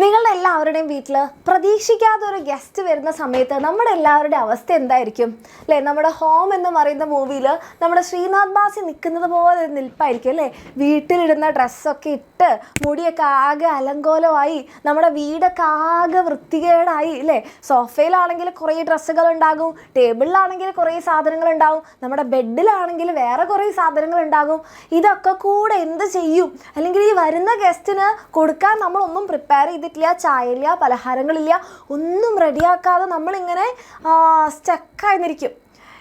നിങ്ങളുടെ എല്ലാവരുടെയും വീട്ടിൽ പ്രതീക്ഷിക്കാത്ത ഒരു ഗസ്റ്റ് വരുന്ന സമയത്ത് നമ്മുടെ എല്ലാവരുടെ അവസ്ഥ എന്തായിരിക്കും അല്ലേ? നമ്മുടെ ഹോം എന്ന് പറയുന്ന മൂവിയിൽ നമ്മുടെ ശ്രീനാഥ് ബാസി നിൽക്കുന്നത് പോലെ നിൽപ്പായിരിക്കും അല്ലേ? വീട്ടിലിടുന്ന ഡ്രസ്സൊക്കെ ഇട്ട് മുടിയൊക്കെ ആകെ അലങ്കോലമായി, നമ്മുടെ വീടൊക്കെ ആകെ വൃത്തികേടായി അല്ലേ? സോഫയിലാണെങ്കിൽ കുറേ ഡ്രസ്സുകൾ ഉണ്ടാകും, ടേബിളിലാണെങ്കിൽ കുറേ സാധനങ്ങൾ ഉണ്ടാകും, നമ്മുടെ ബെഡിലാണെങ്കിൽ വേറെ കുറേ സാധനങ്ങൾ ഉണ്ടാകും. ഇതൊക്കെ കൂടെ എന്ത് ചെയ്യും? അല്ലെങ്കിൽ ഈ വരുന്ന ഗസ്റ്റിന് കൊടുക്കാൻ നമ്മളൊന്നും പ്രിപ്പയർ ചെയ്തിട്ടില്ല, ചായയില്ല, പലഹാരങ്ങളില്ല, ഒന്നും റെഡിയാക്കാതെ നമ്മളിങ്ങനെ സ്റ്റക്കായിരിക്കും.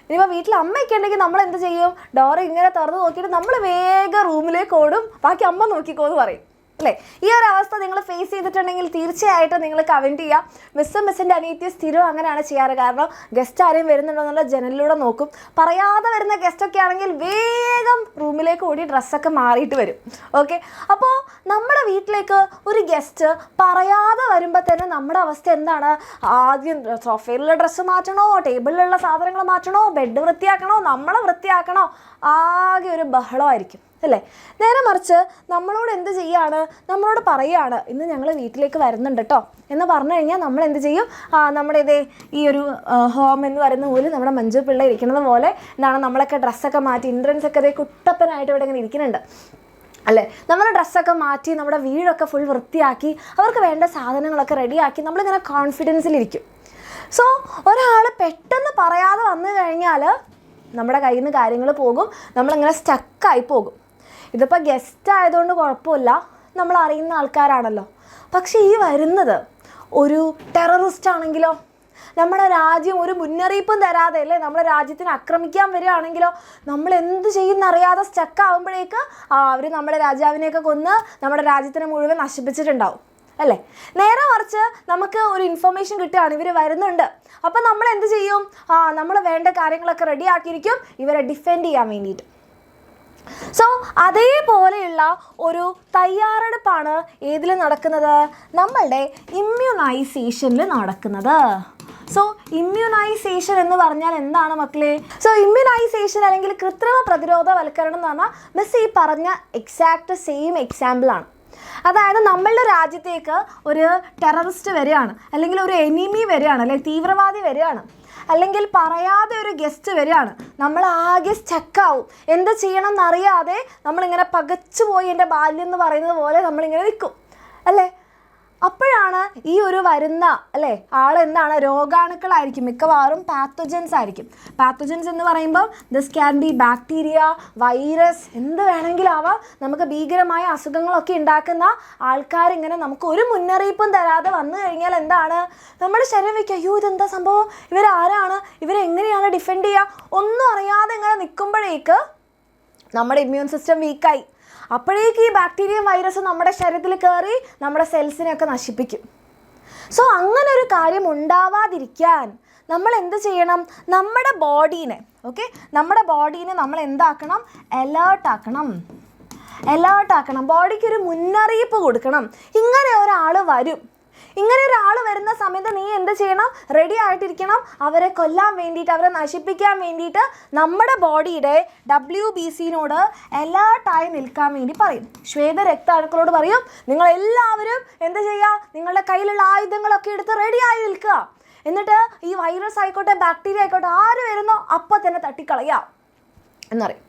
ഇനിയിപ്പോൾ വീട്ടിൽ അമ്മയൊക്കെ ഉണ്ടെങ്കിൽ നമ്മൾ എന്ത് ചെയ്യും? ഡോർ ഇങ്ങനെ തുറന്ന് നോക്കിയിട്ട് നമ്മൾ വേഗം റൂമിലേക്ക് ഓടും, ബാക്കി അമ്മ നോക്കിക്കോന്ന് പറയും അല്ലേ? ഈ ഒരു അവസ്ഥ നിങ്ങൾ ഫേസ് ചെയ്തിട്ടുണ്ടെങ്കിൽ തീർച്ചയായിട്ടും നിങ്ങൾ കമൻറ്റ് ചെയ്യുക. മിസ്സിൻ്റെ അനിയത്തി സ്ഥിരം അങ്ങനെയാണ് ചെയ്യാറ്. കാരണം ഗസ്റ്റ് ആരെയും വരുന്നുണ്ടോ എന്നുള്ള ജനലിലൂടെ നോക്കും. പറയാതെ വരുന്ന ഗസ്റ്റൊക്കെ ആണെങ്കിൽ വേഗം റൂമിലേക്ക് ഓടി ഡ്രസ്സൊക്കെ മാറിയിട്ട് വരും. ഓക്കെ, അപ്പോൾ നമ്മുടെ വീട്ടിലേക്ക് ഒരു ഗസ്റ്റ് പറയാതെ വരുമ്പോൾ തന്നെ നമ്മുടെ അവസ്ഥ എന്താണ്? ആദ്യം സോഫയിലുള്ള ഡ്രസ്സ് മാറ്റണോ, ടേബിളിലുള്ള സാധനങ്ങൾ മാറ്റണോ, ബെഡ് വൃത്തിയാക്കണോ, നമ്മളെ വൃത്തിയാക്കണോ, ആകെ ഒരു ബഹളമായിരിക്കും അല്ലേ? നേരെ മറിച്ച് നമ്മളോട് എന്ത് ചെയ്യാണ്? നമ്മളോട് പറയുകയാണ്, ഇന്ന് ഞങ്ങൾ വീട്ടിലേക്ക് വരുന്നുണ്ട് കേട്ടോ എന്ന് പറഞ്ഞു കഴിഞ്ഞാൽ നമ്മൾ എന്ത് ചെയ്യും? നമ്മുടെ ഇതേ ഈ ഒരു ഹോം എന്ന് പറയുന്ന പോലെ നമ്മുടെ മഞ്ജു പിള്ള ഇരിക്കുന്നത് പോലെ എന്താണ്, നമ്മളൊക്കെ ഡ്രസ്സൊക്കെ മാറ്റി ഇന്ദ്രൻസ് ഒക്കെ ഇതേ കുട്ടപ്പനായിട്ട് ഇവിടെ ഇങ്ങനെ ഇരിക്കുന്നുണ്ട് അല്ലേ? നമ്മുടെ ഡ്രസ്സൊക്കെ മാറ്റി നമ്മുടെ വീടൊക്കെ ഫുൾ വൃത്തിയാക്കി അവർക്ക് വേണ്ട സാധനങ്ങളൊക്കെ റെഡിയാക്കി നമ്മളിങ്ങനെ കോൺഫിഡൻസിലിരിക്കും. സോ ഒരാൾ പെട്ടെന്ന് പറയാതെ വന്നു കഴിഞ്ഞാൽ നമ്മുടെ കയ്യിൽ നിന്ന് കാര്യങ്ങൾ പോകും, നമ്മളിങ്ങനെ സ്റ്റക്കായി പോകും. ഇതിപ്പോൾ ഗസ്റ്റ് ആയതുകൊണ്ട് കുഴപ്പമില്ല, നമ്മൾ അറിയുന്ന ആൾക്കാരാണല്ലോ. പക്ഷേ ഈ വരുന്നത് ഒരു ടെററിസ്റ്റ് ആണെങ്കിലോ, നമ്മുടെ രാജ്യം ഒരു മുന്നറിയിപ്പും തരാതെ അല്ലേ നമ്മുടെ രാജ്യത്തിനെ ആക്രമിക്കാൻ വരികയാണെങ്കിലോ, നമ്മൾ എന്ത് ചെയ്യുന്നറിയാതെ സ്റ്റക്കാവുമ്പോഴേക്ക് അവർ നമ്മുടെ രാജാവിനെയൊക്കെ കൊന്ന് നമ്മുടെ രാജ്യത്തിനെ മുഴുവൻ നശിപ്പിച്ചിട്ടുണ്ടാവും അല്ലേ? നേരെ മറിച്ച് നമുക്ക് ഒരു ഇൻഫർമേഷൻ കിട്ടുകയാണ്, ഇവർ വരുന്നുണ്ട്. അപ്പം നമ്മൾ എന്ത് ചെയ്യും? നമ്മൾ വേണ്ട കാര്യങ്ങളൊക്കെ റെഡി ആക്കിയിരിക്കും ഇവരെ ഡിഫെൻഡ് ചെയ്യാൻ വേണ്ടിയിട്ട്. സോ അതേപോലെയുള്ള ഒരു തയ്യാറെടുപ്പാണ് ഏതിൽ നടക്കുന്നത്? നമ്മളുടെ ഇമ്മ്യൂണൈസേഷനിൽ നടക്കുന്നത്. സോ ഇമ്മ്യൂണൈസേഷൻ എന്ന് പറഞ്ഞാൽ എന്താണ് മക്കളെ? സോ ഇമ്മ്യൂണൈസേഷൻ അല്ലെങ്കിൽ കൃത്രിമ പ്രതിരോധവൽക്കരണം എന്ന് പറഞ്ഞാൽ മിസ് ഈ പറഞ്ഞ എക്സാക്റ്റ് സെയിം എക്സാമ്പിളാണ്. അതായത് നമ്മളുടെ രാജ്യത്തേക്ക് ഒരു ടെററിസ്റ്റ് വരികയാണ്, അല്ലെങ്കിൽ ഒരു എനിമി വരികയാണ്, അല്ലെങ്കിൽ തീവ്രവാദി വരികയാണ്, അല്ലെങ്കിൽ പറയാതെ ഒരു ഗസ്റ്റ് വരികയാണ്. നമ്മൾ ആകെ സ്റ്റക്കാവും, എന്ത് ചെയ്യണം എന്നറിയാതെ നമ്മളിങ്ങനെ പകച്ചു പോയി, എൻ്റെ ബാല്യം എന്ന് പറയുന്നത് പോലെ നമ്മളിങ്ങനെ നിൽക്കും അല്ലേ? അപ്പോഴാണ് ഈ ഒരു വരുന്ന അല്ലേ ആളെന്താണ്? രോഗാണുക്കളായിരിക്കും, മിക്കവാറും പാത്തോജൻസ് ആയിരിക്കും. പാത്തോജൻസ് എന്ന് പറയുമ്പോൾ this can be bacteria, virus, എന്ത് വേണമെങ്കിലും ആവാം. നമുക്ക് ഭീകരമായ അസുഖങ്ങളൊക്കെ ഉണ്ടാക്കുന്ന ആൾക്കാരിങ്ങനെ നമുക്ക് ഒരു മുന്നറിയിപ്പും തരാതെ വന്നു കഴിഞ്ഞാൽ എന്താണ്? നമ്മുടെ ശരീരം വയ്ക്കുക, അയ്യോ ഇതെന്താ സംഭവം, ഇവരാരാണ്, ഇവരെങ്ങനെയാണ് ഡിഫെൻഡ് ചെയ്യുക, ഒന്നും അറിയാതെ ഇങ്ങനെ നിൽക്കുമ്പോഴേക്ക് നമ്മുടെ ഇമ്മ്യൂൺ സിസ്റ്റം വീക്കായി. അപ്പോഴേക്ക് ഈ ബാക്ടീരിയയും വൈറസും നമ്മുടെ ശരീരത്തിൽ കയറി നമ്മുടെ സെൽസിനെയൊക്കെ നശിപ്പിക്കും. സോ അങ്ങനെ ഒരു കാര്യം ഉണ്ടാവാതിരിക്കാൻ നമ്മൾ എന്ത് ചെയ്യണം? നമ്മുടെ ബോഡീനെ നമ്മുടെ ബോഡീനെ നമ്മൾ എന്താക്കണം? അലേർട്ടാക്കണം. ബോഡിക്കൊരു മുന്നറിയിപ്പ് കൊടുക്കണം, ഇങ്ങനെ ഒരാൾ വരും. ഇങ്ങനെ ഒരാൾ വരുന്ന സമയത്ത് നീ എന്ത് ചെയ്യണം? റെഡി ആയിട്ടിരിക്കണം. അവരെ കൊല്ലാൻ വേണ്ടിയിട്ട്, അവരെ നശിപ്പിക്കാൻ വേണ്ടിയിട്ട് നമ്മുടെ ബോഡിയുടെ WBCനോട് അലേർട്ടായി നിൽക്കാൻ വേണ്ടി പറയും. ശ്വേത രക്താണുക്കളോട് പറയും, നിങ്ങളെല്ലാവരും എന്ത് ചെയ്യുക? നിങ്ങളുടെ കയ്യിലുള്ള ആയുധങ്ങളൊക്കെ എടുത്ത് റെഡിയായി നിൽക്കുക. എന്നിട്ട് ഈ വൈറസ് ആയിക്കോട്ടെ, ബാക്ടീരിയ ആയിക്കോട്ടെ, ആര് വരുന്നോ അപ്പം തന്നെ തട്ടിക്കളയാം എന്നറിയും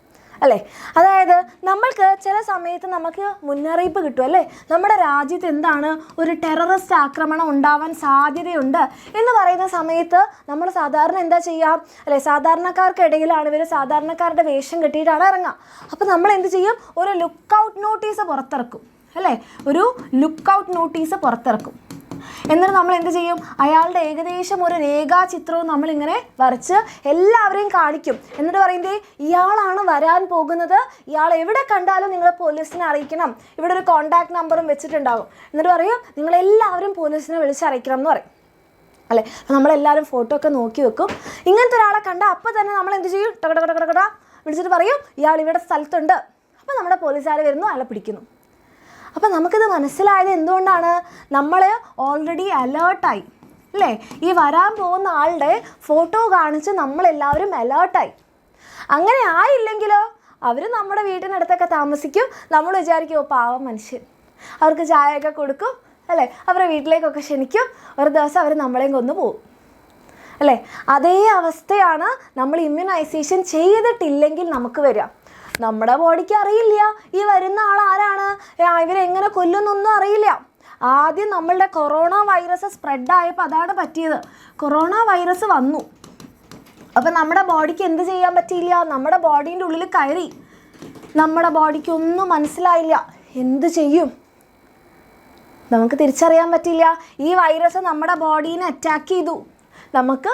അല്ലേ? അതായത് നമ്മൾക്ക് ചില സമയത്ത് നമുക്ക് മുന്നറിയിപ്പ് കിട്ടും അല്ലേ? നമ്മുടെ രാജ്യത്ത് എന്താണ്, ഒരു ടെററിസ്റ്റ് ആക്രമണം ഉണ്ടാവാൻ സാധ്യതയുണ്ട് എന്ന് പറയുന്ന സമയത്ത് നമ്മൾ സാധാരണ എന്താ ചെയ്യുക അല്ലേ? സാധാരണക്കാർക്കിടയിലാണ് ഇവർ സാധാരണക്കാരുടെ വേഷം കെട്ടിയിട്ടാണ് ഇറങ്ങുക. അപ്പോൾ നമ്മൾ എന്ത് ചെയ്യും? ഒരു ലുക്ക് ഔട്ട് നോട്ടീസ് പുറത്തിറക്കും അല്ലേ? ഒരു ലുക്ക് ഔട്ട് നോട്ടീസ് പുറത്തിറക്കും. എന്നിട്ട് നമ്മൾ എന്ത് ചെയ്യും? അയാളുടെ ഏകദേശം ഒരു രേഖാചിത്രവും നമ്മളിങ്ങനെ വരച്ച് എല്ലാവരെയും കാണിക്കും. എന്നിട്ട് പറയുന്നത് ഇയാളാണ് വരാൻ പോകുന്നത്, ഇയാൾ എവിടെ കണ്ടാലും നിങ്ങൾ പോലീസിനെ അറിയിക്കണം, ഇവിടെ ഒരു കോൺടാക്ട് നമ്പറും വെച്ചിട്ടുണ്ടാകും. എന്നിട്ട് പറയും നിങ്ങളെല്ലാവരും പോലീസിനെ വിളിച്ചറിയിക്കണം എന്ന് പറയും അല്ലേ? നമ്മളെല്ലാവരും ഫോട്ടോ ഒക്കെ നോക്കി വെക്കും. ഇങ്ങനത്തെ ഒരാളെ കണ്ടാൽ അപ്പോൾ തന്നെ നമ്മൾ എന്ത് ചെയ്യും? ടകട വിളിച്ചിട്ട് പറയും ഇയാൾ ഇവിടെ സ്ഥലത്തുണ്ട്. അപ്പോൾ നമ്മുടെ പോലീസുകാർ വരുന്നു, അയാളെ പിടിക്കുന്നു. അപ്പം നമുക്കിത് മനസ്സിലായത് എന്തുകൊണ്ടാണ്? നമ്മൾ ഓൾറെഡി അലേർട്ടായി അല്ലേ? ഈ വരാൻ പോകുന്ന ആളുടെ ഫോട്ടോ കാണിച്ച് നമ്മളെല്ലാവരും അലേർട്ടായി. അങ്ങനെ ആയില്ലെങ്കിലോ അവർ നമ്മുടെ വീട്ടിനടുത്തൊക്കെ താമസിക്കും. നമ്മൾ വിചാരിക്കും പാവം മനുഷ്യൻ, അവർക്ക് ചായയൊക്കെ കൊടുക്കും, അല്ലേ? അവരുടെ വീട്ടിലേക്കൊക്കെ ക്ഷണിക്കും, ഒരു ദിവസം അവർ നമ്മളെയും കൊന്നു പോകും അല്ലേ? അതേ അവസ്ഥയാണ് നമ്മൾ ഇമ്മ്യൂണൈസേഷൻ ചെയ്തിട്ടില്ലെങ്കിൽ നമുക്ക് വരിക. നമ്മുടെ ബോഡിക്ക് അറിയില്ല ഈ വരുന്ന ആൾ ആരാണ്, ഇവരെങ്ങനെ കൊല്ലുന്നൊന്നും അറിയില്ല. ആദ്യം നമ്മളുടെ കൊറോണ വൈറസ് സ്പ്രെഡായപ്പോൾ അതാണ് പറ്റിയത്. കൊറോണ വൈറസ് വന്നു, അപ്പം നമ്മുടെ ബോഡിക്ക് എന്ത് ചെയ്യാൻ പറ്റിയില്ല, നമ്മുടെ ബോഡീൻ്റെ ഉള്ളിൽ കയറി. നമ്മുടെ ബോഡിക്ക് ഒന്നും മനസ്സിലായില്ല, എന്ത് ചെയ്യും നമുക്ക് തിരിച്ചറിയാൻ പറ്റില്ല. ഈ വൈറസ് നമ്മുടെ ബോഡീനെ അറ്റാക്ക് ചെയ്തു, നമുക്ക്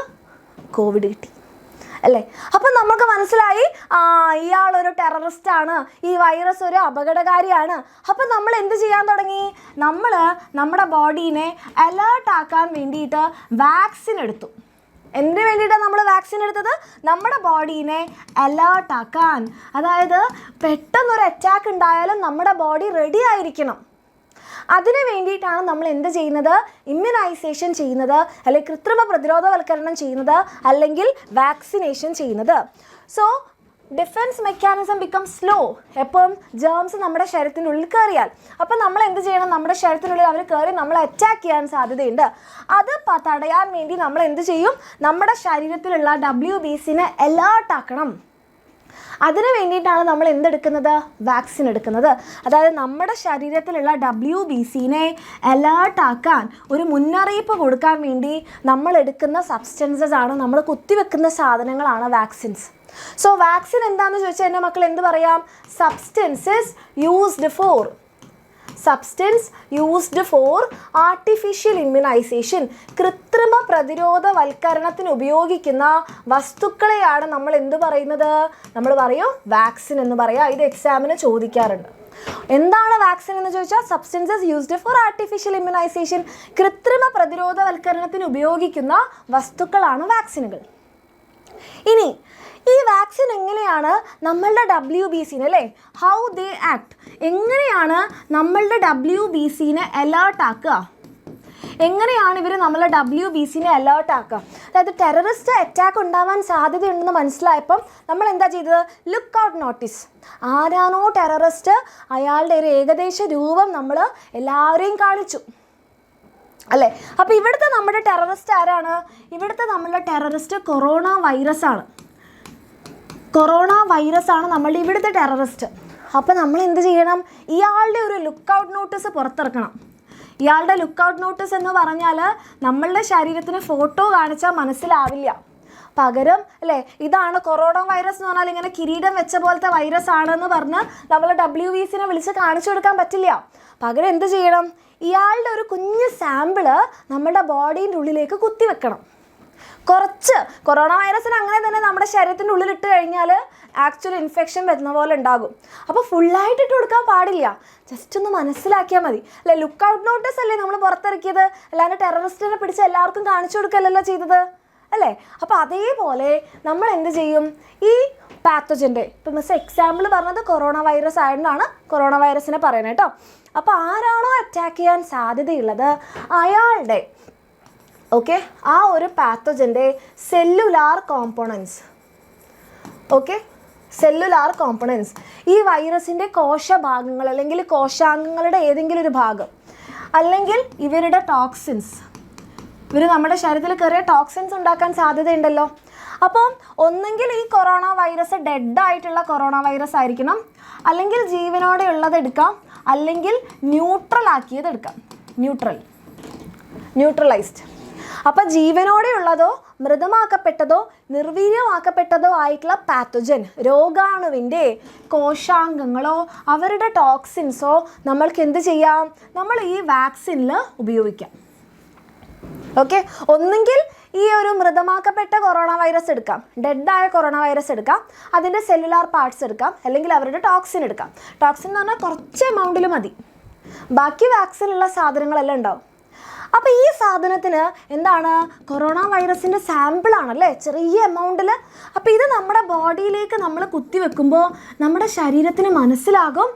കോവിഡ് കിട്ടി അല്ലേ? അപ്പം നമുക്ക് മനസ്സിലായി ഇയാളൊരു ടെററിസ്റ്റാണ്, ഈ വൈറസ് ഒരു അപകടകാരിയാണ്. അപ്പം നമ്മൾ എന്ത് ചെയ്യാൻ തുടങ്ങി, നമ്മൾ നമ്മുടെ ബോഡീനെ അലേർട്ടാക്കാൻ വേണ്ടിയിട്ട് വാക്സിൻ എടുത്തു. എന്തിനു വേണ്ടിയിട്ടാണ് നമ്മൾ വാക്സിൻ എടുത്തത്? നമ്മുടെ ബോഡീനെ അലേർട്ടാക്കാൻ. അതായത് പെട്ടെന്നൊരു അറ്റാക്ക് ഉണ്ടായാലും നമ്മുടെ ബോഡി റെഡി ആയിരിക്കണം. അതിനു വേണ്ടിയിട്ടാണ് നമ്മൾ എന്ത് ചെയ്യുന്നത്, ഇമ്മ്യൂണൈസേഷൻ ചെയ്യുന്നത്, അല്ലെങ്കിൽ കൃത്രിമ പ്രതിരോധവൽക്കരണം ചെയ്യുന്നത്, അല്ലെങ്കിൽ വാക്സിനേഷൻ ചെയ്യുന്നത്. So defence mechanism become slow. എപ്പം ജേംസ് നമ്മുടെ ശരീരത്തിൻ്റെ ഉള്ളിൽ കയറിയാൽ, അപ്പം നമ്മൾ എന്ത് ചെയ്യണം, നമ്മുടെ ശരീരത്തിനുള്ളിൽ അവർ കയറി നമ്മളെ അറ്റാക്ക് ചെയ്യാൻ സാധ്യതയുണ്ട്. അത് തടയാൻ വേണ്ടി നമ്മൾ എന്ത് ചെയ്യും, നമ്മുടെ ശരീരത്തിലുള്ള WBCനെ അലേർട്ടാക്കണം. അതിനു വേണ്ടിയിട്ടാണ് നമ്മൾ എന്തെടുക്കുന്നത്, വാക്സിൻ എടുക്കുന്നത്. അതായത് നമ്മുടെ ശരീരത്തിലുള്ള WBCനെ അലേർട്ടാക്കാൻ, ഒരു മുന്നറിയിപ്പ് കൊടുക്കാൻ വേണ്ടി നമ്മൾ എടുക്കുന്ന സബ്സ്റ്റൻസസ് ആണ്, നമ്മൾ കുത്തിവെക്കുന്ന സാധനങ്ങളാണ് വാക്സിൻസ്. സോ വാക്സിൻ എന്താണെന്ന് ചോദിച്ചാൽ എൻ്റെ മക്കൾ എന്ത് പറയാം, substances used for artificial immunization. കൃത്രിമ പ്രതിരോധവൽക്കരണത്തിന് ഉപയോഗിക്കുന്ന വസ്തുക്കളെയാണ് നമ്മൾ എന്ത് പറയുന്നത്, നമ്മൾ പറയും വാക്സിൻ എന്ന് പറയാം. ഇത് എക്സാമിന് ചോദിക്കാറുണ്ട്. എന്താണ് വാക്സിൻ എന്ന് ചോദിച്ചാൽ substances used for artificial immunization. കൃത്രിമ പ്രതിരോധവൽക്കരണത്തിന് ഉപയോഗിക്കുന്ന വസ്തുക്കളാണ് വാക്സിനുകൾ. ഇനി ഈ വാക്സിൻ എങ്ങനെയാണ് നമ്മളുടെ WBCനെ, അല്ലേ, ഹൗ ദേ ആക്ട്, എങ്ങനെയാണ് നമ്മളുടെ WBCനെ അലേർട്ടാക്കുക, എങ്ങനെയാണ് ഇവർ നമ്മളെ WBCനെ അലേർട്ടാക്കുക? അതായത് ടെററിസ്റ്റ് അറ്റാക്ക് ഉണ്ടാവാൻ സാധ്യതയുണ്ടെന്ന് മനസ്സിലായപ്പം നമ്മൾ എന്താ ചെയ്തത്, ലുക്ക് ഔട്ട് നോട്ടീസ്. ആരാണോ ടെററിസ്റ്റ് അയാളുടെ ഒരു ഏകദേശ രൂപം നമ്മൾ എല്ലാവരെയും കാണിച്ചു അല്ലേ? അപ്പോൾ ഇവിടുത്തെ നമ്മുടെ ടെററിസ്റ്റ് ആരാണ്, ഇവിടുത്തെ നമ്മളുടെ ടെററിസ്റ്റ് കൊറോണ വൈറസാണ്. കൊറോണ വൈറസാണ് നമ്മളുടെ ഇവിടുത്തെ ടെററിസ്റ്റ്. അപ്പോൾ നമ്മൾ എന്ത് ചെയ്യണം, ഇയാളുടെ ഒരു ലുക്ക് ഔട്ട് നോട്ടീസ് പുറത്തിറക്കണം. ഇയാളുടെ ലുക്ക് ഔട്ട് നോട്ടീസ് എന്ന് പറഞ്ഞാൽ നമ്മളുടെ ശരീരത്തിന് ഫോട്ടോ കാണിച്ചാൽ മനസ്സിലാവില്ല. പകരം അല്ലേ, ഇതാണ് കൊറോണ വൈറസ് എന്ന് പറഞ്ഞാൽ ഇങ്ങനെ കിരീടം വെച്ച പോലത്തെ വൈറസ് ആണെന്ന് പറഞ്ഞ് നമ്മൾ WBCനെ വിളിച്ച് കാണിച്ചു കൊടുക്കാൻ പറ്റില്ല. പകരം എന്ത് ചെയ്യണം, ഇയാളുടെ ഒരു കുഞ്ഞ് സാമ്പിള് നമ്മുടെ ബോഡീൻ്റെ ഉള്ളിലേക്ക് കുത്തിവെക്കണം. കുറച്ച് കൊറോണ വൈറസിന് അങ്ങനെ തന്നെ നമ്മുടെ ശരീരത്തിൻ്റെ ഉള്ളിലിട്ട് കഴിഞ്ഞാൽ ആക്ച്വലി ഇൻഫെക്ഷൻ വരുന്ന പോലെ ഉണ്ടാകും. അപ്പോൾ ഫുള്ളായിട്ട് ഇട്ട് കൊടുക്കാൻ പാടില്ല, ജസ്റ്റ് ഒന്ന് മനസ്സിലാക്കിയാൽ മതി അല്ലേ? ലുക്ക് ഔട്ട് നോട്ടീസ് അല്ലേ നമ്മൾ പുറത്തിറക്കിയത്, അല്ലാണ്ട് ടെററിസ്റ്റിനെ പിടിച്ച് എല്ലാവർക്കും കാണിച്ചു കൊടുക്കലല്ലോ ചെയ്തത് അല്ലേ? അപ്പോൾ അതേപോലെ നമ്മൾ എന്ത് ചെയ്യും, ഈ പാത്തജൻ്റെ, ഇപ്പം മിസ് എക്സാമ്പിൾ പറഞ്ഞത് കൊറോണ വൈറസ് ആയതുകൊണ്ടാണ് കൊറോണ വൈറസിനെ പറയുന്നത് കേട്ടോ. അപ്പോൾ ആരാണോ അറ്റാക്ക് ചെയ്യാൻ സാധ്യതയുള്ളത് അയാളുടെ ആ ഒരു പാത്തജൻ്റെ സെല്ലുലാർ കോമ്പോണൻസ്, സെല്ലുലാർ കോമ്പോണൻസ്, ഈ വൈറസിൻ്റെ കോശഭാഗങ്ങൾ അല്ലെങ്കിൽ കോശാംഗങ്ങളുടെ ഏതെങ്കിലും ഒരു ഭാഗം, അല്ലെങ്കിൽ ഇവരുടെ ടോക്സിൻസ്, ഇവർ നമ്മുടെ ശരീരത്തിൽ കയറിയ ടോക്സിൻസ് ഉണ്ടാക്കാൻ സാധ്യതയുണ്ടല്ലോ. അപ്പം ഒന്നെങ്കിൽ ഈ കൊറോണ വൈറസ് ഡെഡായിട്ടുള്ള കൊറോണ വൈറസ് ആയിരിക്കണം, അല്ലെങ്കിൽ ജീവനോടെ ഉള്ളത് എടുക്കാം, അല്ലെങ്കിൽ ന്യൂട്രൽ ആക്കിയത് എടുക്കാം, ന്യൂട്രലൈസ്ഡ്. അപ്പം ജീവനോടെ ഉള്ളതോ മൃതമാക്കപ്പെട്ടതോ നിർവീര്യമാക്കപ്പെട്ടതോ ആയിട്ടുള്ള പാത്തജൻ, രോഗാണുവിൻ്റെ കോശാംഗങ്ങളോ അവരുടെ ടോക്സിൻസോ നമ്മൾക്ക് എന്ത് ചെയ്യാം, നമ്മൾ ഈ വാക്സിനിൽ ഉപയോഗിക്കാം. ഒന്നുകിൽ ഈ ഒരു മൃതമാക്കപ്പെട്ട കൊറോണ വൈറസ് എടുക്കാം, ഡെഡായ കൊറോണ വൈറസ് എടുക്കാം, അതിൻ്റെ സെല്ലുലാർ പാർട്സ് എടുക്കാം, അല്ലെങ്കിൽ അവരുടെ ടോക്സിൻ എടുക്കാം. ടോക്സിൻ എന്ന് പറഞ്ഞാൽ കുറച്ച് എമൗണ്ടിൽ മതി, ബാക്കി വാക്സിനുള്ള സാധനങ്ങളെല്ലാം ഉണ്ടാവും. അപ്പോൾ ഈ സാധനത്തിന് എന്താണ്, കൊറോണ വൈറസിൻ്റെ സാമ്പിളാണല്ലേ, ചെറിയ എമൗണ്ടിൽ. അപ്പോൾ ഇത് നമ്മുടെ ബോഡിയിലേക്ക് നമ്മൾ കുത്തിവെക്കുമ്പോൾ നമ്മുടെ ശരീരത്തിന് മനസ്സിലാകും,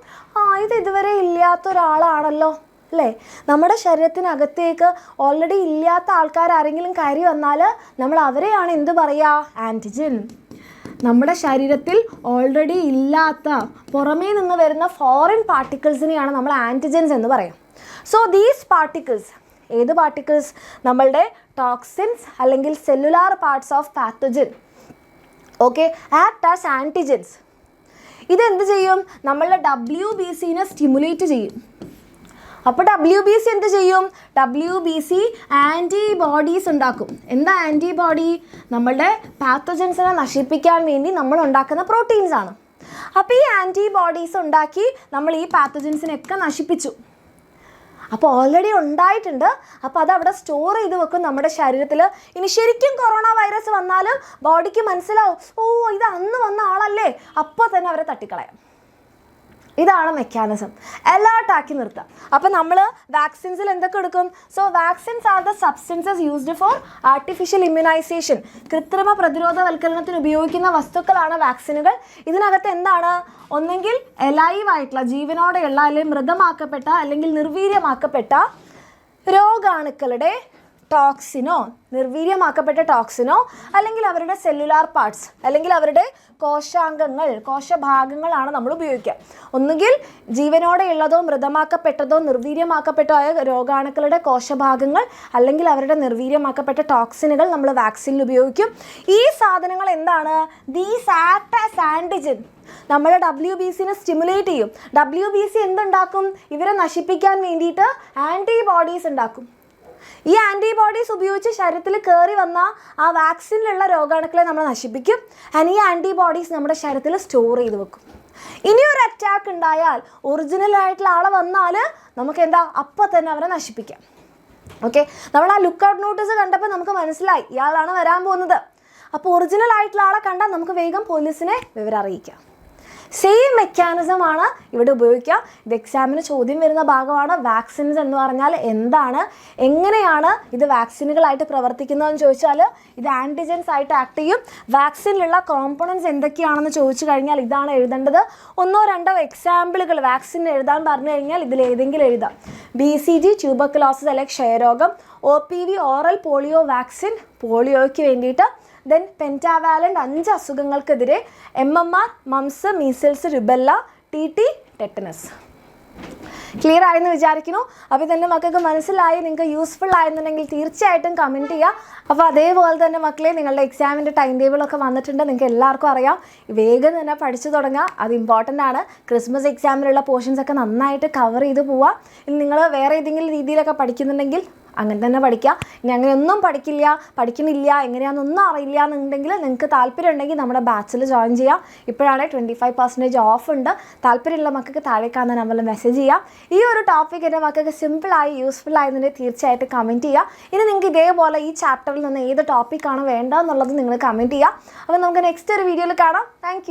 ഇത് ഇതുവരെ ഇല്ലാത്ത ഒരാളാണല്ലോ അല്ലേ. നമ്മുടെ ശരീരത്തിനകത്തേക്ക് ഓൾറെഡി ഇല്ലാത്ത ആൾക്കാർ ആരെങ്കിലും കയറി വന്നാൽ നമ്മൾ അവരെയാണ് എന്ത് പറയുക, ആൻറ്റിജൻ. നമ്മുടെ ശരീരത്തിൽ ഓൾറെഡി ഇല്ലാത്ത പുറമേ നിന്ന് വരുന്ന ഫോറിൻ പാർട്ടിക്കിൾസിനെയാണ് നമ്മൾ ആൻറ്റിജൻസ് എന്ന് പറയാം. സോ ദീസ് പാർട്ടിക്കിൾസ്, ഏത് പാർട്ടിക്കിൾസ്? നമ്മളുടെ ടോക്സിൻസ് അല്ലെങ്കിൽ cellular parts of pathogen, okay, act as antigens. ഇതെന്ത് ചെയ്യും? നമ്മളുടെ WBCനെ സ്റ്റിമുലേറ്റ് ചെയ്യും. അപ്പോൾ WBC എന്ത് ചെയ്യും? WBC ആൻറ്റിബോഡീസ് ഉണ്ടാക്കും. എന്താ ആൻറ്റിബോഡി? നമ്മളുടെ പാത്തജൻസിനെ നശിപ്പിക്കാൻ വേണ്ടി നമ്മൾ ഉണ്ടാക്കുന്ന പ്രോട്ടീൻസാണ്. അപ്പോൾ ഈ ആൻറ്റിബോഡീസ് ഉണ്ടാക്കി നമ്മൾ ഈ പാത്തജൻസിനെയൊക്കെ നശിപ്പിച്ചു. അപ്പോൾ ഓൾറെഡി ഉണ്ടായിട്ടുണ്ട്. അപ്പോൾ അതവിടെ സ്റ്റോർ ചെയ്ത് വെക്കും നമ്മുടെ ശരീരത്തിൽ. ഇനി ശരിക്കും കൊറോണ വൈറസ് വന്നാൽ ബോഡിക്ക് മനസ്സിലാവും, ഓ ഇത് അന്ന് വന്ന ആളല്ലേ, അപ്പോൾ തന്നെ അവരെ തട്ടിക്കളയാം. ഇതാണ് മെക്കാനിസം. അലേർട്ടാക്കി നിർത്താം. അപ്പോൾ നമ്മൾ വാക്സിൻസിൽ എന്തൊക്കെ എടുക്കും? So vaccines are the substances used for artificial immunization. കൃത്രിമ പ്രതിരോധവൽക്കരണത്തിന് ഉപയോഗിക്കുന്ന വസ്തുക്കളാണ് വാക്സിനുകൾ. ഇതിനകത്ത് എന്താണ്? ഒന്നെങ്കിൽ എലൈവ് ആയിട്ടുള്ള, ജീവനോടെയുള്ള, അല്ലെങ്കിൽ മൃതമാക്കപ്പെട്ട അല്ലെങ്കിൽ നിർവീര്യമാക്കപ്പെട്ട രോഗാണുക്കളുടെ ടോക്സിനോ, നിർവീര്യമാക്കപ്പെട്ട ടോക്സിനോ, അല്ലെങ്കിൽ അവരുടെ സെല്ലുലാർ പാർട്സ്, അല്ലെങ്കിൽ അവരുടെ കോശാംഗങ്ങൾ, കോശഭാഗങ്ങളാണ് നമ്മൾ ഉപയോഗിക്കുക. ഒന്നുകിൽ ജീവനോടെയുള്ളതോ മൃതമാക്കപ്പെട്ടതോ നിർവീര്യമാക്കപ്പെട്ടോ ആയ രോഗാണുക്കളുടെ കോശഭാഗങ്ങൾ, അല്ലെങ്കിൽ അവരുടെ നിർവീര്യമാക്കപ്പെട്ട ടോക്സിനുകൾ നമ്മൾ വാക്സിനിൽ ഉപയോഗിക്കും. ഈ സാധനങ്ങൾ എന്താണ്? These act as antigen. നമ്മുടെ WBCനെ സ്റ്റിമുലേറ്റ് ചെയ്യും. WBC എന്തുണ്ടാക്കും? ഇവരെ നശിപ്പിക്കാൻ വേണ്ടിയിട്ട് ആൻറ്റിബോഡീസ് ഉണ്ടാക്കും. ഈ ആൻറ്റിബോഡീസ് ഉപയോഗിച്ച് ശരീരത്തിൽ കയറി വന്ന ആ വാക്സിനിലുള്ള രോഗാണുക്കളെ നമ്മൾ നശിപ്പിക്കും. ആൻഡ് ഈ ആൻറ്റിബോഡീസ് നമ്മുടെ ശരീരത്തിൽ സ്റ്റോർ ചെയ്ത് വെക്കും. ഇനിയൊരു അറ്റാക്ക് ഉണ്ടായാൽ, ഒറിജിനലായിട്ടുള്ള ആളെ വന്നാൽ നമുക്ക് എന്താ, അപ്പോൾ തന്നെ അവരെ നശിപ്പിക്കാം. ഓക്കെ, നമ്മൾ ആ ലുക്ക് ഔട്ട് നോട്ടീസ് കണ്ടപ്പോൾ നമുക്ക് മനസ്സിലായി ഇയാളാണ് വരാൻ പോകുന്നത്. അപ്പോൾ ഒറിജിനൽ ആയിട്ടുള്ള ആളെ കണ്ടാൽ നമുക്ക് വേഗം പോലീസിനെ വിവരം അറിയിക്കാം. സെയിം മെക്കാനിസമാണ് ഇവിടെ ഉപയോഗിക്കുക. ഇത് എക്സാമിന് ചോദ്യം വരുന്ന ഭാഗമാണ്. വാക്സിൻസ് എന്ന് പറഞ്ഞാൽ എന്താണ്, എങ്ങനെയാണ് ഇത് വാക്സിനുകളായിട്ട് പ്രവർത്തിക്കുന്നതെന്ന് ചോദിച്ചാൽ ഇത് ആൻറ്റിജൻസ് ആയിട്ട് ആക്ട് ചെയ്യും. വാക്സിനിലുള്ള കോമ്പണൻസ് എന്തൊക്കെയാണെന്ന് ചോദിച്ചു കഴിഞ്ഞാൽ ഇതാണ് എഴുതേണ്ടത്. 1-2 എക്സാമ്പിളുകൾ വാക്സിൻ എഴുതാൻ പറഞ്ഞു കഴിഞ്ഞാൽ ഇതിലേതെങ്കിലും എഴുതാം. BCG ട്യൂബർക്കുലോസിസ് അല്ലെങ്കിൽ ക്ഷയരോഗം, OPV ഓറൽ പോളിയോ വാക്സിൻ പോളിയോയ്ക്ക് വേണ്ടിയിട്ട്, then pentavalent 5 അസുഖങ്ങൾക്കെതിരെ, MMR moms, measles, rubella, TT, tetanus. Clear ആയെന്ന് വിചാരിക്കുന്നു. അപ്പോൾ ഇതെൻ്റെ മക്കൾക്ക് മനസ്സിലായി, നിങ്ങൾക്ക് യൂസ്ഫുൾ ആയെന്നുണ്ടെങ്കിൽ തീർച്ചയായിട്ടും കമൻറ്റ് ചെയ്യുക. അപ്പോൾ അതേപോലെ തന്നെ മക്കളെ, നിങ്ങളുടെ എക്സാമിൻ്റെ ടൈം ടേബിളൊക്കെ വന്നിട്ടുണ്ട്. നിങ്ങൾക്ക് എല്ലാവർക്കും അറിയാം. വേഗം തന്നെ പഠിച്ചു തുടങ്ങുക, അത് ഇമ്പോർട്ടൻ്റ് ആണ്. ക്രിസ്മസ് എക്സാമിലുള്ള പോർഷൻസൊക്കെ നന്നായിട്ട് കവർ ചെയ്ത് പോവുക. ഇനി നിങ്ങൾ വേറെ ഏതെങ്കിലും രീതിയിലൊക്കെ പഠിക്കുന്നുണ്ടെങ്കിൽ അങ്ങനെ തന്നെ പഠിക്കുക. ഇനി അങ്ങനെയൊന്നും പഠിക്കുന്നില്ല, എങ്ങനെയാണെന്നൊന്നും അറിയില്ല എന്നുണ്ടെങ്കിൽ നിങ്ങൾക്ക് താല്പര്യം ഉണ്ടെങ്കിൽ നമ്മുടെ ബാച്ചിൽ ജോയിൻ ചെയ്യാം. ഇപ്പോഴാണ് 25% ഓഫ് ഉണ്ട്. താല്പര്യമുള്ള മക്കൾക്ക് താഴെ കാണുന്ന നമ്പറിൽ മെസ്സേജ് ചെയ്യാം. ഈ ഒരു ടോപ്പിക് എൻ്റെ മക്കൾക്ക് സിമ്പിളായി യൂസ്ഫുൾ ആയതിൻ്റെ തീർച്ചയായിട്ടും കമൻറ്റ് ചെയ്യുക. ഇനി നിങ്ങൾക്ക് ഇതേപോലെ ഈ ചാപ്റ്ററിൽ നിന്ന് ഏത് ടോപ്പിക്കാണ് വേണ്ടതെന്നുള്ളത് നിങ്ങൾ കമൻറ്റ് ചെയ്യുക. അപ്പോൾ നമുക്ക് നെക്സ്റ്റ് ഒരു വീഡിയോയിൽ കാണാം. താങ്ക്